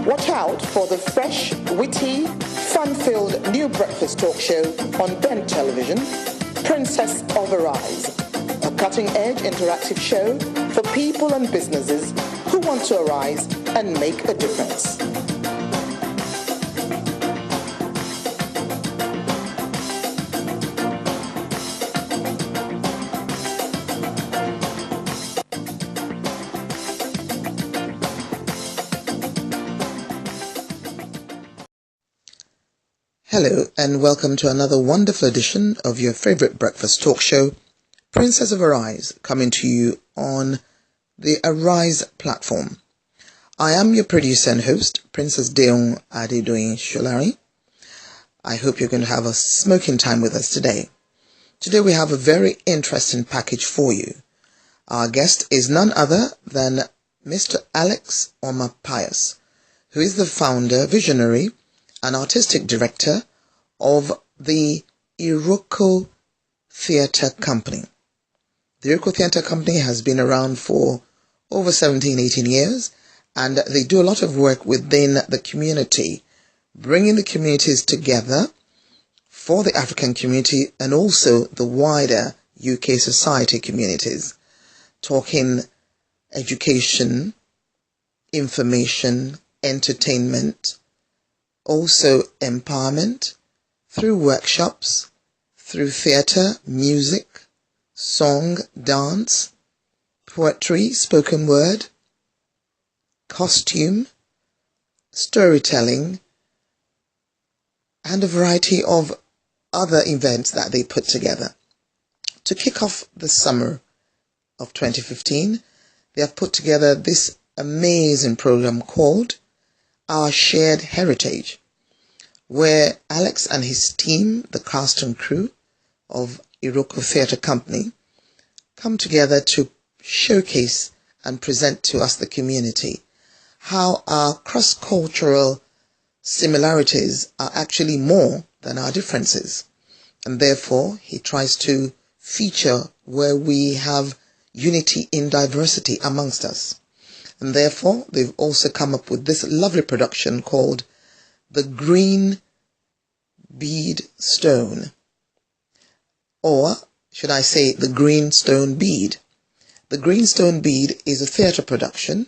Watch out for the fresh, witty, fun-filled new breakfast talk show on Deun television, Princess of Arise, a cutting-edge interactive show for people and businesses who want to arise and make a difference. Hello and welcome to another wonderful edition of your favorite breakfast talk show, Princess of Arise, coming to you on the Arise platform. I am your producer and host, Princess Deun Adedoyin-Solarin. I hope you're going to have a smoking time with us today. Today we have a very interesting package for you. Our guest is none other than Mr. Alex Pius, who is the founder, visionary, and artistic director of the Iroko Theatre Company. The Iroko Theatre Company has been around for over 17-18 years, and they do a lot of work within the community, bringing the communities together for the African community and also the wider UK society communities, talking education, information, entertainment, also empowerment through workshops, through theatre, music, song, dance, poetry, spoken word, costume, storytelling, and a variety of other events that they put together. To kick off the summer of 2015, they have put together this amazing program called Our Shared Heritage, where Alex and his team, the cast and crew of Iroko Theatre Company, come together to showcase and present to us, the community, how our cross-cultural similarities are actually more than our differences. And therefore, he tries to feature where we have unity in diversity amongst us. And therefore, they've also come up with this lovely production called The Green Bead Stone. Or, should I say, The Green Stone Bead. The Green Stone Bead is a theatre production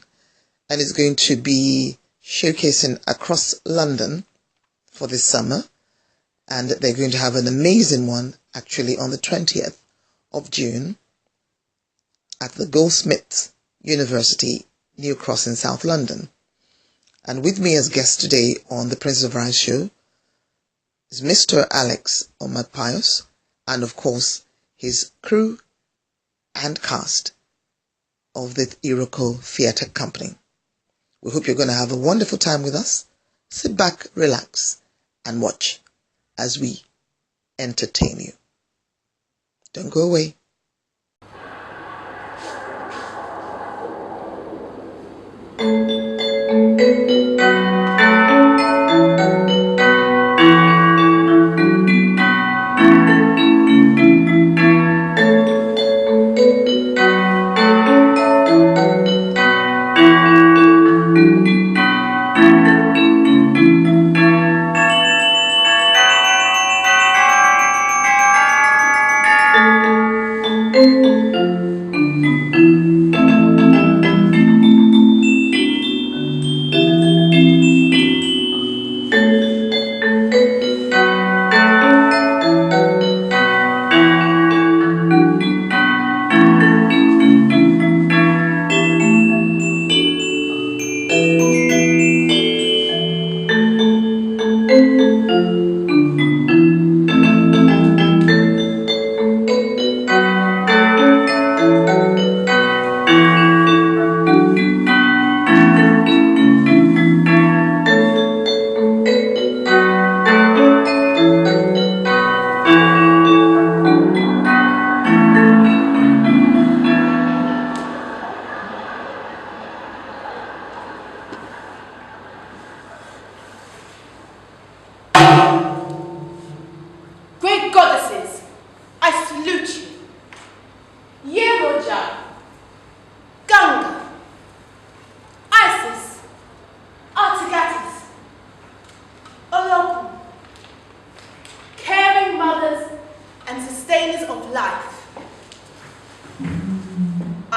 and is going to be showcasing across London for this summer. And they're going to have an amazing one actually on the 20th of June at the Goldsmiths University, New Cross in South London. And with me as guest today on the Princess of Arise show is Mr. Alex Pius, and of course his crew and cast of the Iroko Theatre Company. We hope you're going to have a wonderful time with us. Sit back, relax, and watch as we entertain you. Don't go away.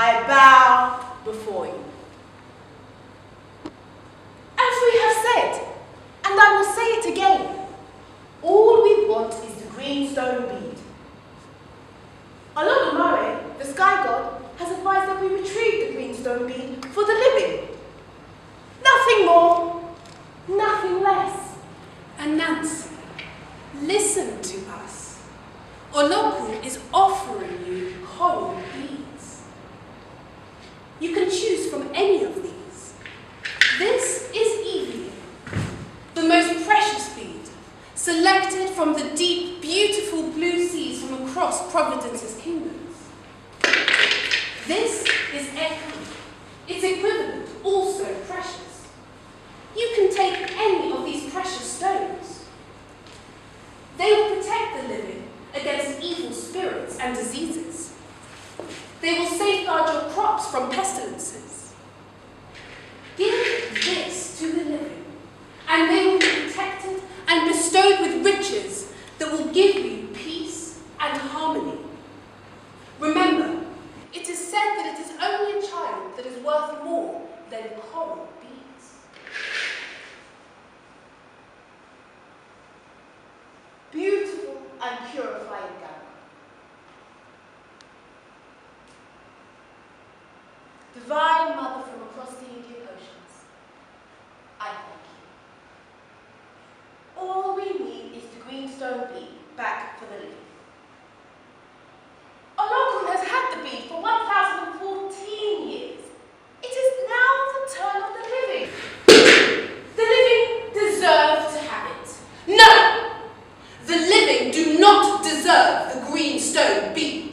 I bow before you. As we have said, and I will say it again, all we want is the green stone bead. Olodumare, the sky god, has advised that we retrieve the green stone bead for the living. Nothing more, nothing less. And Nancy, listen to us. Oloku is offering you coral beads. You can choose from any of these. This is Evie, the most precious bead, selected from the deep, beautiful blue seas from across Providence's kingdoms. This is Echo, its equivalent, also precious. You can take any of these precious stones. They will protect the living against evil spirits and diseases. They will safeguard your crops from pestilences. Give this to the living, and they will be protected and bestowed with riches that will give you peace and harmony. Remember, it is said that it is only a child that is worth more than coral beads. Beautiful and purifying God. Divine Mother from across the Indian Oceans, I thank you. All we need is the green stone bead back for the living. Oloku has had the bead for 1,014 years. It is now the turn of the living. The living deserve to have it. No! The living do not deserve the green stone bead.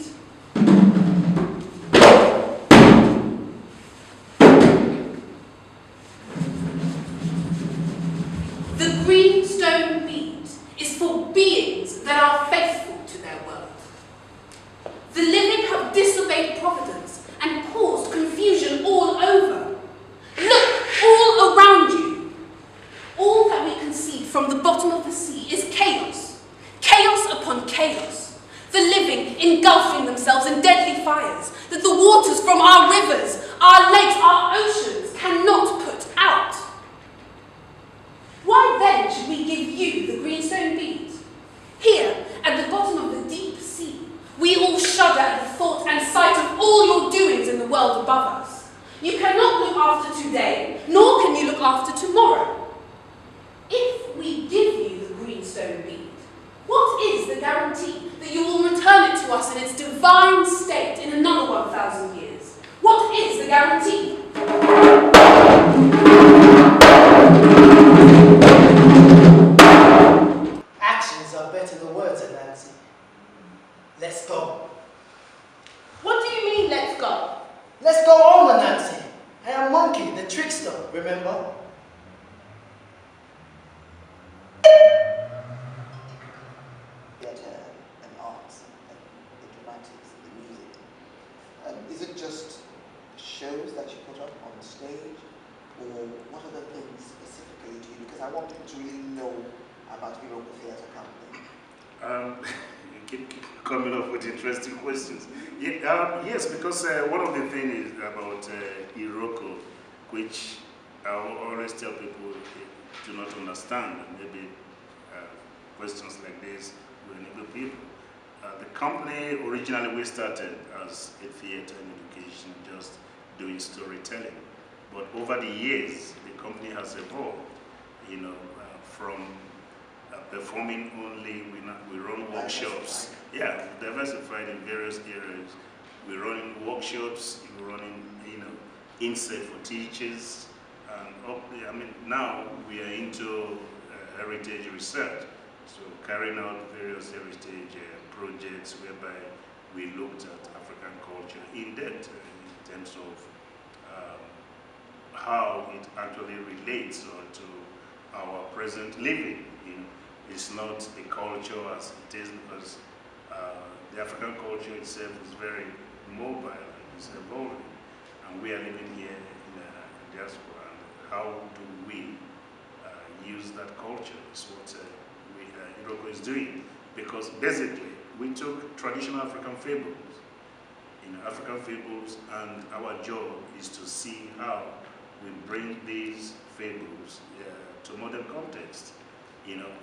The green stone bead is for beings that are faithful to their word. The living have disobeyed Providence and caused confusion all over. Look all around you. All that we can see from the bottom of the sea is chaos. Chaos upon chaos. The living engulfing themselves in deadly fires that the waters from our rivers, our lakes, our oceans cannot put out. Why then should we give you the greenstone bead? Here, at the bottom of the deep sea, we all shudder at the thought and sight of all your doings in the world above us. You cannot look after today, nor can you look after tomorrow. If we give you the greenstone bead, what is the guarantee that you will return it to us in its divine state in another 1,000 years? What is the guarantee? Actions are better than words, Nancy. Let's go. What do you mean, let's go? Let's go on, Nancy. I am Monkey, the trickster, remember? Theatre and arts and the dramatics, the music. Is it just shows that you put up on stage, or what are the things specifically do you? Because I want people to really know about Iroko Theatre Company. You keep coming up with interesting questions. Yeah, yes, because one of the things about Iroko, which I always tell people do not understand, and maybe questions like this will enable people. The company, originally we started as a theater and education, just doing storytelling. But over the years, the company has evolved, from performing only, we run workshops. Yeah, diversified in various areas. We're running workshops, we're running, insight for teachers. And now we are into heritage research. So carrying out various heritage projects whereby we looked at African culture in depth in terms of how it actually relates to our present living. It's not a culture as it is, because the African culture itself is very mobile and it's evolving, and we are living here in the diaspora. And how do we use that culture is what Iroko is doing, because basically we took traditional African fables, African fables, and our job is to see how we bring these fables to modern context.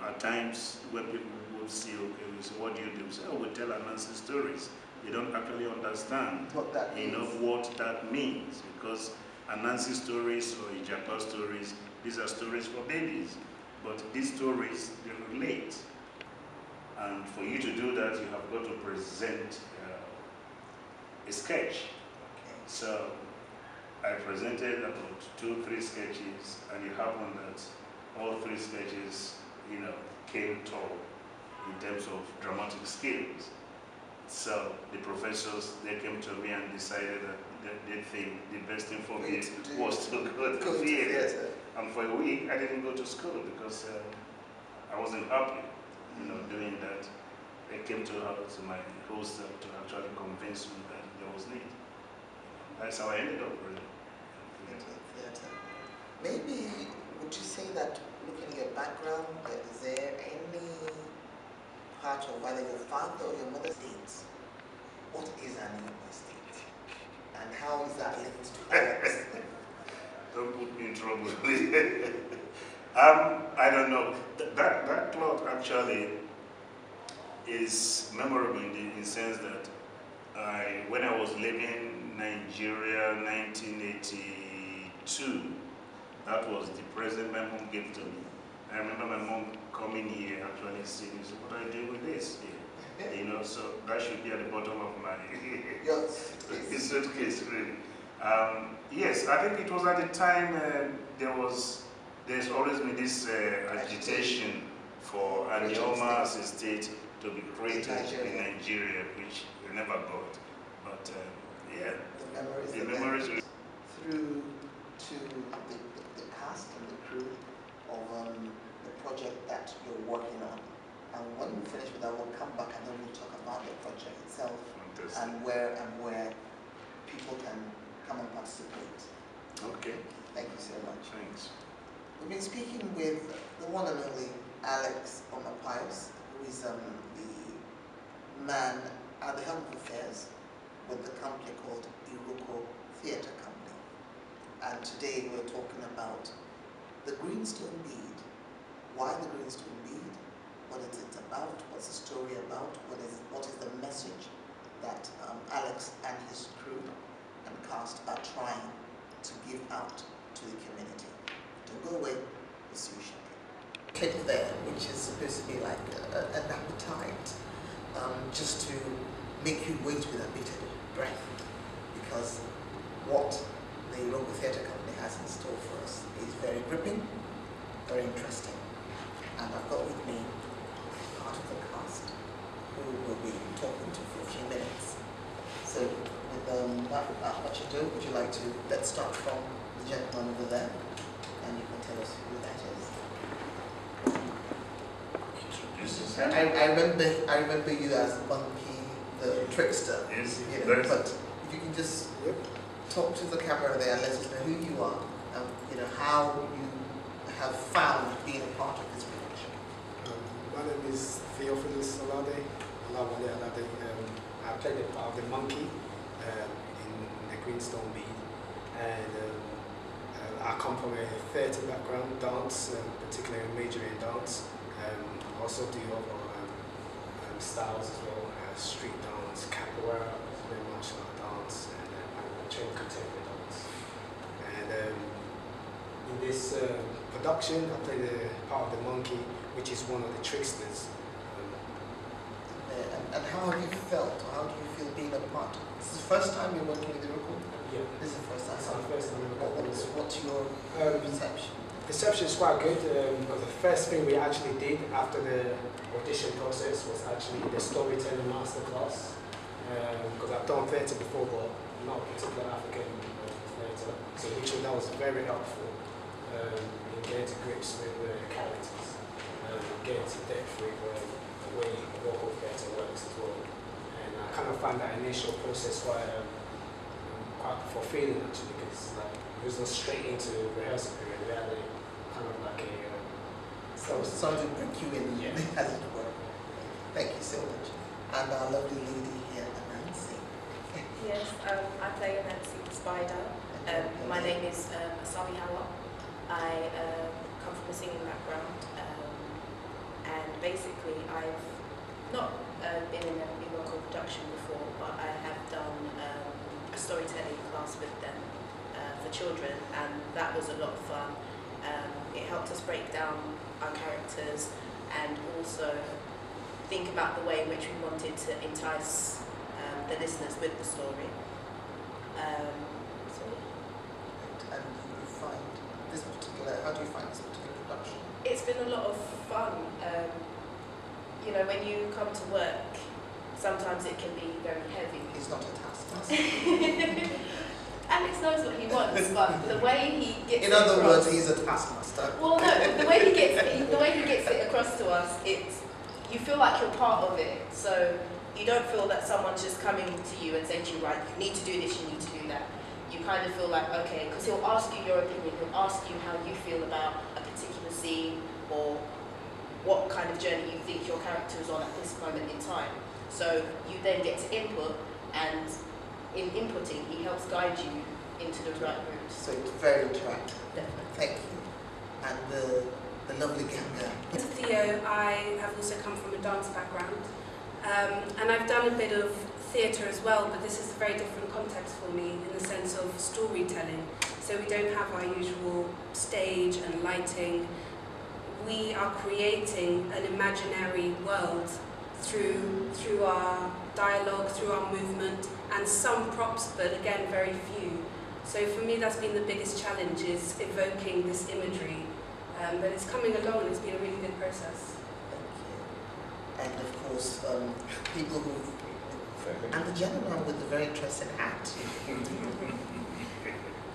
At times when people would see, okay, we say, what do you do? We say, oh, we tell Anansi stories. They don't actually understand What that means. what that means, because Anansi stories or Ijapa stories, these are stories for babies, but these stories, they relate. And for you to do that, you have got to present a sketch. So I presented about 2-3 sketches, and it happened that all 3 sketches, came tall in terms of dramatic skills. So the professors, they came to me and decided that they think the best thing for me was to go to theater. And for a week, I didn't go to school because I wasn't happy, doing that. They came to my host to actually convince me that there was need. That's how I ended up really. Theater. Maybe, would you say that, looking at your background, is there any part of either your father or your mother's estate? What is an estate? And how is that linked to Alex? Don't put me in trouble. I don't know. That plot actually is memorable in the sense that when I was living in Nigeria 1982, that was the present my mom gave to me. I remember my mom coming here actually saying, what do I do with this? Yeah. So that should be at the bottom of my suitcase, really. Yes, I think it was at the time there's always been this agitation for Anioma's estate to be created in Nigeria, which we never got. But yeah, the memories through to the cast and the crew of the project that you're working on. And when we finish with that, we'll come back and then we'll talk about the project itself. Fantastic. and where people can come and participate. Okay. Thank you so much. Thanks. We've been speaking with the one and only Alex Omapios, who is the man at the helm of affairs with the company called Iroko Theatre Company. And today we're talking about the Greenstone Bead. Why the Greenstone Bead? What is it about? What's the story about? What is the message that Alex and his crew and cast are trying to give out to the community? Don't go away, we'll see you shortly. Clip there, which is supposed to be like an appetite, just to make you wait with a bated breath, because what the Iroko Theatre Company has in store for us is very gripping, very interesting. And I've got with me part of the cast who will be talking to for a few minutes. So without much ado, would you like to, let's start from the gentleman over there, and you can tell us who that is. I remember you as Monkey the Trickster. Yes, but if you can just talk to the camera there and let us know who you are, and how you have found being a part of this production. My name is Adedoyin-Solarin. I played the part of the monkey in the Greenstone Bead, and I come from a theatre background, dance, particularly majoring in dance. Also do other styles as well, street dance, capoeira, martial art dance, and I train contemporary dance. And in this production, I play the part of the monkey, which is one of the tricksters. And how have you felt, or how do you feel being a part? This is the first time you're working with Iroko? Yeah. This is the first time. It's the first time we're working with Iroko. What's your perception? Perception is quite good, because the first thing we actually did after the audition process was actually the storytelling masterclass. Because I've done theatre before, but not particular African theatre. So that was very helpful in getting to grips with the characters, getting to depth with the way local theatre works as well. And I kind of found that initial process quite fulfilling actually, because it was not straight into rehearsal period. We had kind of like a something to bring you in, as it were. Thank you so much. And our lovely lady here, Nancy. Yeah, Yes, I play Nancy Spider. My name is Asabi Hawa. I come from a singing background, and basically I've not been in a Iroko production before, but I have done a storytelling class with them for children, and that was a lot of fun. It helped us break down our characters and also think about the way in which we wanted to entice the listeners with the story. So, And you find this particular, how do you find this particular production? it's been a lot of fun. You know, when you come to work, sometimes it can be very heavy. He's not a taskmaster. Alex knows what he wants, but the way he gets In it other across, words, he's a taskmaster. well, no, the way he gets it across to us, you feel like you're part of it. So you don't feel that someone's just coming to you and saying to you, right, you need to do this, you need to do that. You kind of feel like, okay, because he'll ask you your opinion, he'll ask you how you feel about a particular scene or what kind of journey you think your character is on at this moment in time. So you then get to input, and in inputting, he helps guide you into the right route. So it's very interactive. Definitely. Thank you. And the lovely Ganga. To Theo, I have also come from a dance background, and I've done a bit of theatre as well, but this is a very different context for me in the sense of storytelling. So we don't have our usual stage and lighting. We are creating an imaginary world through our dialogue, through our movement, and some props, but again, very few. So for me, that's been the biggest challenge, is evoking this imagery. But it's coming along, and it's been a really good process. Thank you. And of course, people who, and the gentleman with the very interesting hat.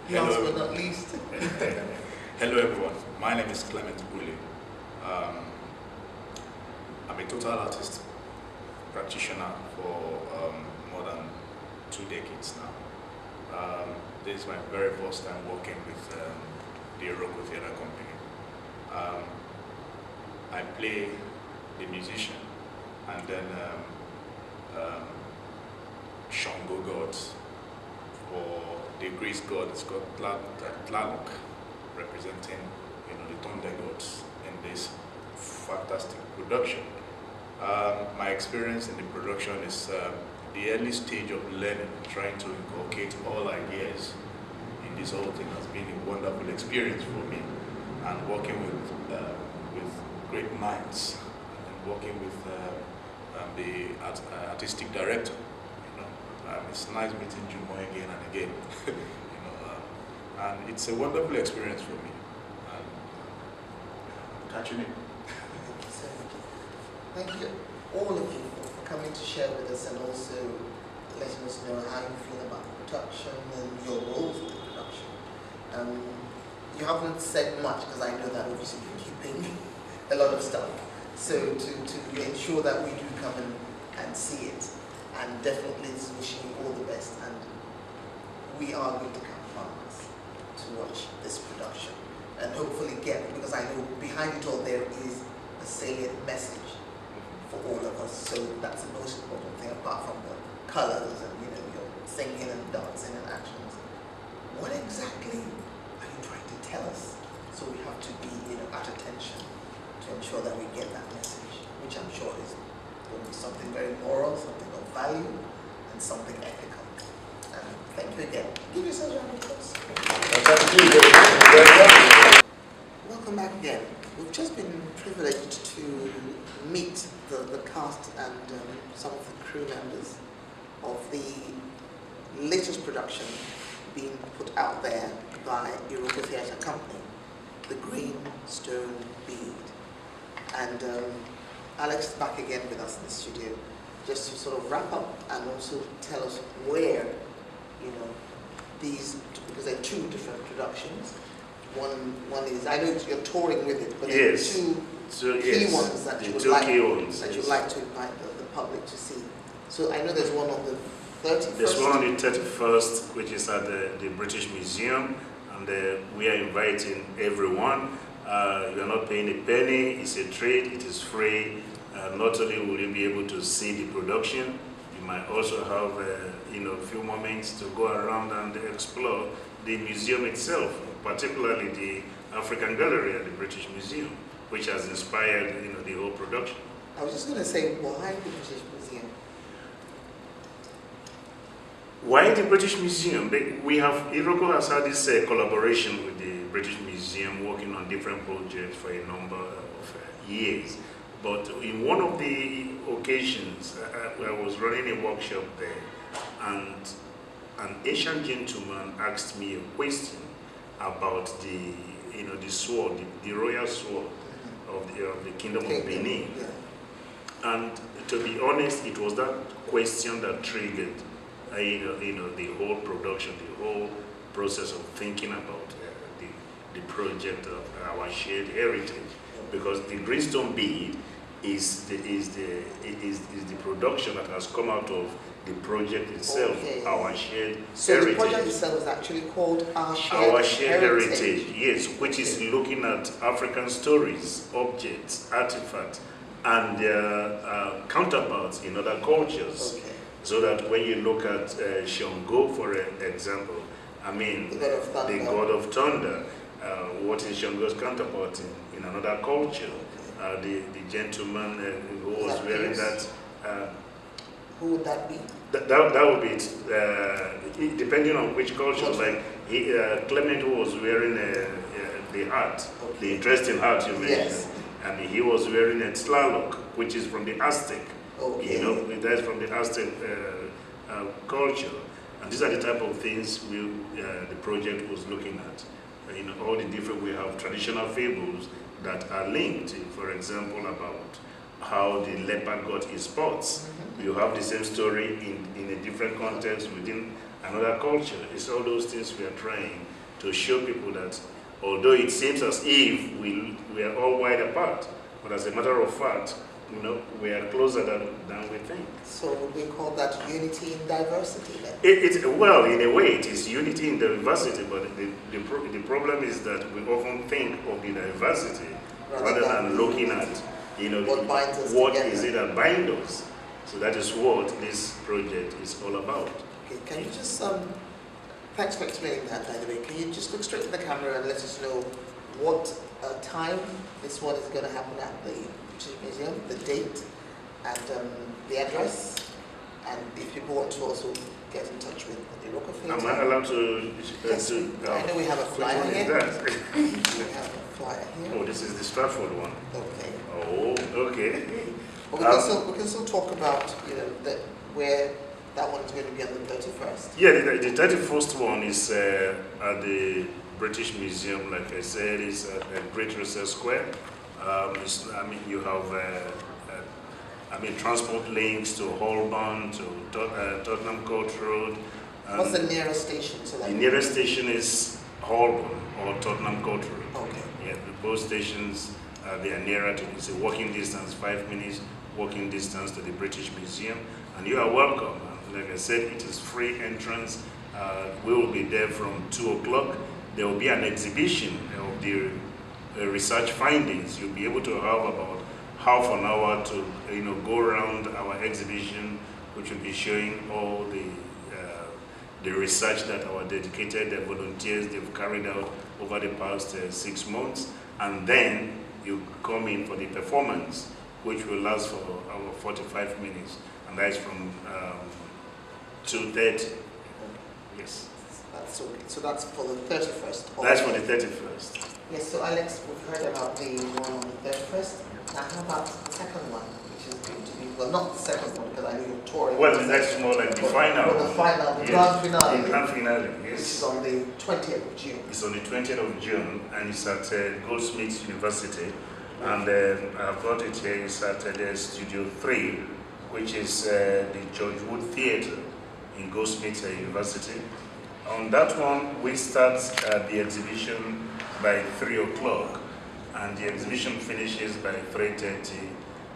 Last but not least. Hello everyone, my name is Clement Uli. I'm a total artist practitioner for more than 2 decades now. This is my very first time working with the Iroko Theatre Company. I play the musician, and then Shango gods, for the Greece god is called Tlaloc, representing the thunder gods in this fantastic production. My experience in the production is the early stage of learning, trying to inculcate all ideas in this whole thing has been a wonderful experience for me, and working with great minds, and working with the artistic director. It's nice meeting Jumo again and again. And it's a wonderful experience for me. Catching it. Thank you so much. Thank you, all of you, for coming to share with us, and also letting us know how you feel about the production and your roles in the production. You haven't said much, because I know that obviously you're keeping a lot of stuff. So to ensure that we do come and see it, and definitely is wishing you all the best, and we are going to come farmers to watch this production and hopefully get, because I know behind it all there is a salient message for all of us. So that's the most important thing, apart from the colors and your singing and dancing and actions. What exactly are you trying to tell us? So we have to be at attention to ensure that we get that message, which I'm sure is going to be something very moral, something of value, and something ethical. And thank you again. Give yourselves a round of applause. Welcome back again. We've just been privileged to meet the cast and some of the crew members of the latest production being put out there by Iroko Theatre Company, The Green Stone Bead. And Alex is back again with us in the studio, just to sort of wrap up and also tell us where, these, because they're 2 different productions. One is, I know you're touring with it, but there are 2 key ones that you would like to invite the public to see. So I know there's one on the 31st. There's one on the 31st, which is at the British Museum, and we are inviting everyone. You are not paying a penny, it's a treat, it is free. Not only will you be able to see the production, you might also have a few moments to go around and explore the museum itself, particularly the African Gallery at the British Museum, which has inspired the whole production. I was just going to say, why the British Museum? Why the British Museum? Iroko has had this collaboration with the British Museum, working on different projects for a number of years. But in one of the occasions, I was running a workshop there, and an Asian gentleman asked me a question about the sword, the royal sword of the Kingdom of Benin. Yeah. And to be honest, it was that question that triggered the whole production, the whole process of thinking about the project of our shared heritage, because the greenstone bead is the production that has come out of the project itself, our shared heritage. So the project itself is actually called Our Shared Heritage. Yes, which is looking at African stories, objects, artifacts, and their counterparts in other cultures. Okay. So that when you look at Shango, for example, I mean, the god of thunder, what is Shango's counterpart in another culture? The gentleman who was wearing that. Who would that be? That would be it, depending on which culture. Like Clement, who was wearing the hat, the interesting hat you mentioned. Yes. And he was wearing a Tlaloc, which is from the Aztec. Okay. That's from the Aztec culture. And these are the type of things the project was looking at. All the different, we have traditional fables that are linked, for example, about how the leopard got his spots. You have the same story in a different context within another culture. It's all those things we are trying to show people that although it seems as if we are all wide apart, but as a matter of fact, we are closer than we think. So would we call that unity in diversity then? Well, in a way, it is unity in diversity, but the problem is that we often think of the diversity rather than looking at what is it that binds us. So that is what this project is all about. Okay, can you just, thanks for explaining that, by the way. Can you just look straight to the camera and let us know what time this one is going to happen at the British Museum, the date, and the address, and if people want to also get in touch with the Iroko Theatre. Am I allowed to? Yes, I know we have a flyer here. We have a flyer here. Oh, this is the Stratford one. Okay. Oh, okay. But we can still talk about where that one is going to be on the 31st. Yeah, the 31st one is at the British Museum. Like I said, it's at Great Research Square. You have transport links to Holborn, to Tottenham Court Road. What's the nearest station to that? The nearest station is Holborn or Tottenham Court Road. Okay. Yeah, both stations they are nearer to. It's a walking distance, 5 minutes walking distance to the British Museum, and you are welcome. Like I said, it is free entrance. We will be there from 2 o'clock. There will be an exhibition of the research findings. You'll be able to have about half an hour to go around our exhibition, which will be showing all the research that our dedicated volunteers they've carried out over the past 6 months, and then you come in for the performance, which will last for our 45 minutes, and that is from 2:30. Yes. That's okay. So that's for the 31st. That's for the 31st. Yes, so Alex, we've heard about the one on the 31st. Now how about the second one, which is going to be, well, not the second one, because I know you're touring. Well, that's more like the final. The final, the grand finale. The grand finale, yes. Which is on the 20th of June. It's on the 20th of June, and it's at Goldsmiths University. And I've got it here, it's at Studio 3, which is the George Wood Theatre in Goldsmiths University. On that one, we start the exhibition by 3 o'clock, and the exhibition finishes by 3:30.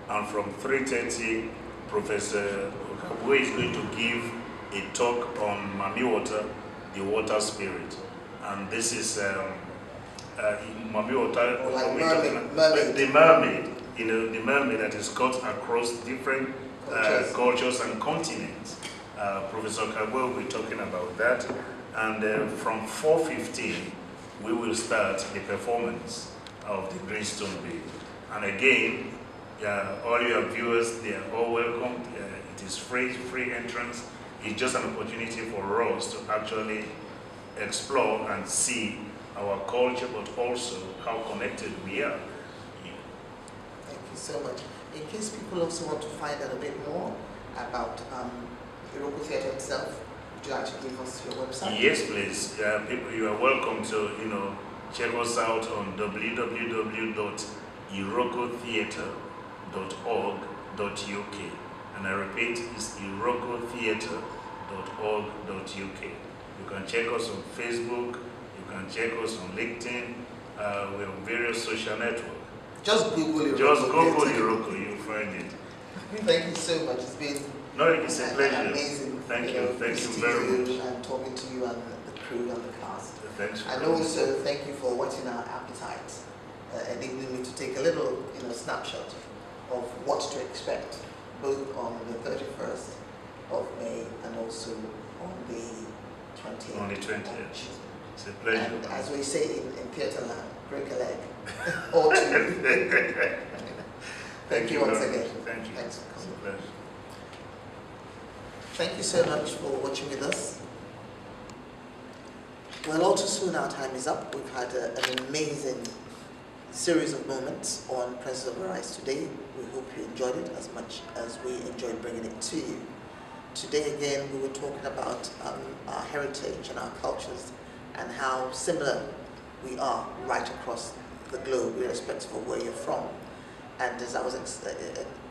And from 3:30, Professor Okabu is going to give a talk on Mami Water, the water spirit. And this is Mami Water, the mermaid, the mermaid that is cut across different cultures and continents. Professor Kagwe will be talking about that. And from 4:15, we will start the performance of the Greenstone Bay. And again, all your viewers, they are all welcome. It is free entrance. It's just an opportunity for us to actually explore and see our culture, but also how connected we are. Thank you so much. In case people also want to find out a bit more about Iroko Theatre itself, would you like to give us your website? Yes, please. People, you are welcome to, check us out on www.irokotheatre.org.uk. And I repeat, it's irokotheatre.org.uk. You can check us on Facebook, you can check us on LinkedIn, we're on various social networks. Just Google Iroko. Just Google Iroko, you'll find it. Thank you so much. It's been it's a pleasure. Amazing. Thank you very much. And talking to you and the crew and the cast. Thanks. And also thank you for watching our appetite, enabling me to take a little, snapshot of what to expect, both on the 31st of May and also on the 20th. On the 20th. It's a pleasure. And as we say in theatre land, break a leg. Or two. Thank you once again. Thank you. Thanks for coming. It's a pleasure. Thank you so much for watching with us. Well, all too soon our time is up. We've had an amazing series of moments on Princess of Arise today. We hope you enjoyed it as much as we enjoyed bringing it to you. Today again we were talking about our heritage and our cultures and how similar we are right across the globe, irrespective of where you're from. And as I was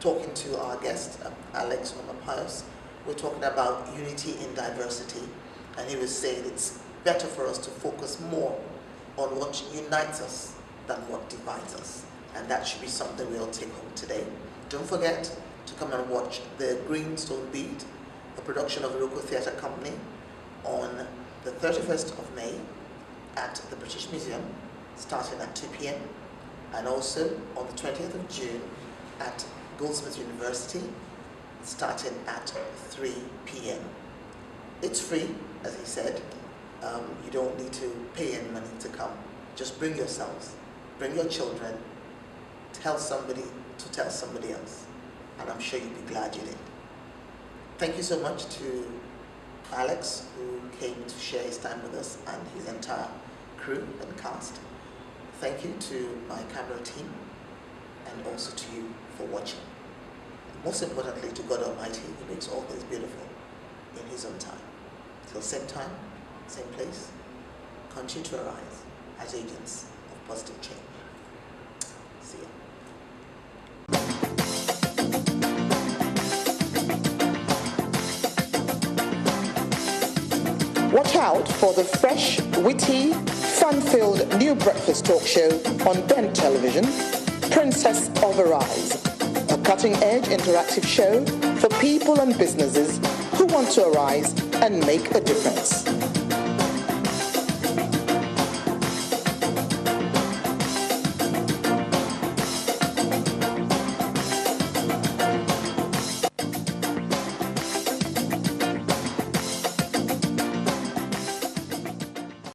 talking to our guest, Alex Pius, we're talking about unity in diversity, and he was saying it's better for us to focus more on what unites us than what divides us. And that should be something we all take home today. Don't forget to come and watch the Greenstone Beat, a production of Iroko Theatre Company, on the 31st of May at the British Museum, starting at 2 p.m. and also on the 20th of June at Goldsmith University, starting at 3 p.m. It's free, as he said. You don't need to pay any money to come. Just bring yourselves, bring your children, tell somebody to tell somebody else, and I'm sure you'll be glad you did. Thank you so much to Alex, who came to share his time with us, and his entire crew and cast. Thank you to my camera team, and also to you for watching. And most importantly, to God Almighty, who makes all things beautiful in His own time. Till same time, same place, continue to arise as agents of positive change. See ya. Watch out for the fresh, witty, fun-filled new breakfast talk show on Ben Television, Princess of Arise, a cutting-edge interactive show for people and businesses who want to arise and make a difference.